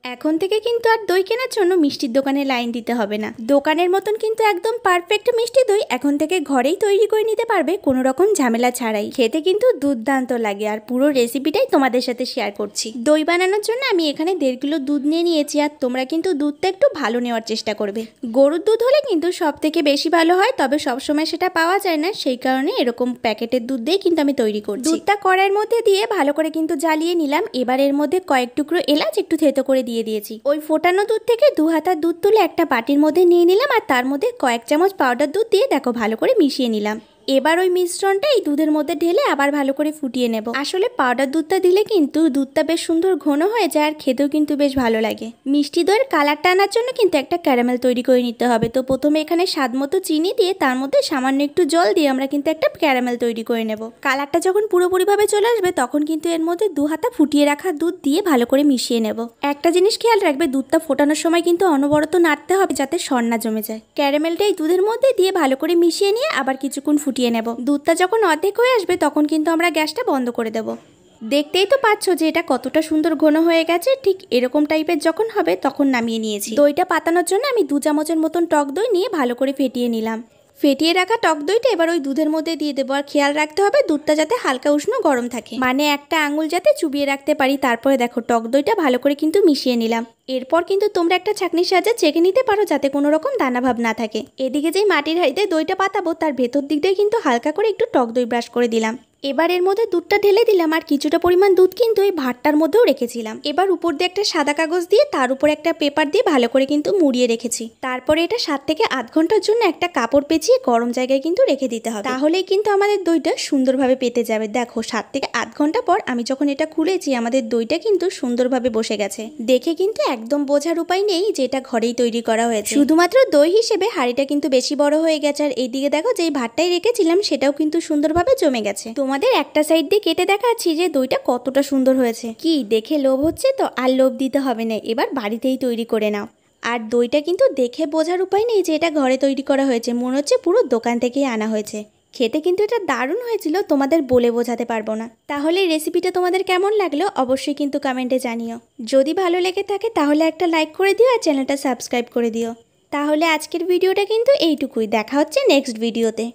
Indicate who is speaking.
Speaker 1: এখন থেকে কিন্তু আর দই কেনার জন্য মিষ্টির দোকানে লাইন দিতে হবে না। দোকানের মতন কিন্তু একদম পারফেক্ট মিষ্টি দই এখন থেকে ঘরেই তৈরি করে নিতে পারবে কোনো রকম ঝামেলা ছাড়াই। খেতে কিন্তু দুর্দান্ত লাগে। আর পুরো রেসিপিটাই তোমাদের সাথে শেয়ার করছি। দই বানানোর জন্য আমি এখানে 1.5 কিলো দুধ নিয়ে নিয়েছি। আর তোমরা কিন্তু দুধটা একটু ভালো নেওয়ার চেষ্টা করবে। গরুর দুধ হলে কিন্তু সব থেকে বেশি ভালো হয়, তবে সবসময় সেটা পাওয়া যায় না, সেই কারণে এরকম প্যাকেটের দুধ দিয়ে কিন্তু আমি তৈরি করছি। দুধটা কড়াইয়ের মধ্যে দিয়ে ভালো করে কিন্তু জ্বালিয়ে নিলাম। এবার এর মধ্যে কয়েক টুকরো এলাচ একটু থেতো করে দিয়ে দিয়েছি। ওই ফোটানো দুধ থেকে 2 হাতা দুধ তুলে একটা বাটির মধ্যে নিয়ে নিলাম। আর তার মধ্যে কয়েক চামচ পাউডার দুধ দিয়ে দেখো ভালো করে মিশিয়ে নিলাম। এবার ওই মিশ্রণটা এই দুধের মধ্যে ঢেলে আবার ভালো করে ফুটিয়ে নেব। আসলে পাউডার দুধটা দিলে কিন্তু দুধটা বেশ সুন্দর ঘন হয়ে যায় আর খেতেও কিন্তু বেশ ভালো লাগে। মিষ্টি দইয়ের কালারটা আনার জন্য কিন্তু একটা ক্যারামেল তৈরি করে নিতে হবে। তো প্রথমে এখানে স্বাদ মতো চিনি দিয়ে তার মধ্যে সামান্য একটু জল দিয়ে আমরা কিন্তু একটা ক্যারামেল তৈরি করে নেব। কালারটা যখন পুরোপুরিভাবে চলে আসবে তখন কিন্তু এর মধ্যে 2 হাতা ফুটিয়ে রাখা দুধ দিয়ে ভালো করে মিশিয়ে নেব। একটা জিনিস খেয়াল রাখবে, দুধটা ফোটানোর সময় কিন্তু অনবরত নাড়তে হবে যাতে সর না জমে যায়। ক্যারামেলটা এই দুধের মধ্যে দিয়ে ভালো করে মিশিয়ে নিয়ে আবার কিছুক্ষণ ফুটিয়ে নেব। দুধটা যখন অর্ধেক হয়ে আসবে তখন কিন্তু আমরা গ্যাসটা বন্ধ করে দেব। দেখতেই তো পাচ্ছ যে এটা কতটা সুন্দর ঘন হয়ে গেছে। ঠিক এরকম টাইপের যখন হবে তখন নামিয়ে নিয়েছি। দইটা পাতানোর জন্য আমি 2 চামচের মতন টক দই নিয়ে ভালো করে ফেটিয়ে নিলাম। ফেটিয়ে রাখা টক দইটা এবার ওই দুধের মধ্যে দিয়ে দেবো। আর খেয়াল রাখতে হবে দুধটা যাতে হালকা উষ্ণ গরম থাকে, মানে একটা আঙুল যাতে চুবিয়ে রাখতে পারি। তারপরে দেখো টক দইটা ভালো করে কিন্তু মিশিয়ে নিলাম। এরপর কিন্তু তোমরা একটা ছাঁকনির সাহায্যে ছেঁকে নিতে পারো যাতে কোনো রকম দানাভাব না থাকে। এদিকে যেই মাটির হাঁড়িতে দইটা পাতাবো তার ভেতর দিক দিয়ে কিন্তু হালকা করে একটু টক দই ব্রাশ করে দিলাম। এবার এর মধ্যে দুধটা ঢেলে দিলাম। আর কিছুটা পরিমাণ দুধ কিন্তু এই ভাতটার মধ্যেও রেখেছিলাম। এবার উপর দিয়ে একটা সাদা কাগজ দিয়ে তার উপর একটা পেপার দিয়ে ভালো করে কিন্তু মুড়িয়ে রেখেছি। তারপরে এটা 7 থেকে 8 ঘন্টার জন্য একটা কাপড় পেঁচিয়ে গরম জায়গায় কিন্তু রেখে দিতে হবে। তাহলেই কিন্তু আমাদের দইটা সুন্দরভাবে পেতে যাবে। দেখো 7 থেকে 8 ঘন্টা পর আমি যখন এটা খুলেছি আমাদের দইটা কিন্তু সুন্দরভাবে বসে গেছে। দেখে কিন্তু একদম বোঝার উপায় নেই যে এটা ঘরেই তৈরি করা হয়েছে। শুধুমাত্র দই হিসেবে হাঁড়িটা কিন্তু বেশি বড় হয়ে গেছে। আর এইদিকে দেখো যেই ভাতটাই রেখেছিলাম সেটাও কিন্তু সুন্দরভাবে জমে গেছে। তোমাদের একটা সাইড দিয়ে কেটে দেখাচ্ছি যে দইটা কতটা সুন্দর হয়েছে। কি দেখে লোভ হচ্ছে? তো আর লোভ দিতে হবে না, এবার বাড়িতেই তৈরি করে নাও। আর দইটা কিন্তু দেখে বোঝার উপায় নেই যে এটা ঘরে তৈরি করা হয়েছে, মনে হচ্ছে পুরো দোকান থেকেই আনা হয়েছে। খেতে কিন্তু এটা দারুণ হয়েছিল, তোমাদের বলে বোঝাতে পারবো না। তাহলে রেসিপিটা তোমাদের কেমন লাগলো অবশ্যই কিন্তু কমেন্টে জানিও। যদি ভালো লেগে থাকে তাহলে একটা লাইক করে দিও আর চ্যানেলটা সাবস্ক্রাইব করে দিও। তাহলে আজকের ভিডিওটা কিন্তু এইটুকুই। দেখা হচ্ছে নেক্সট ভিডিওতে।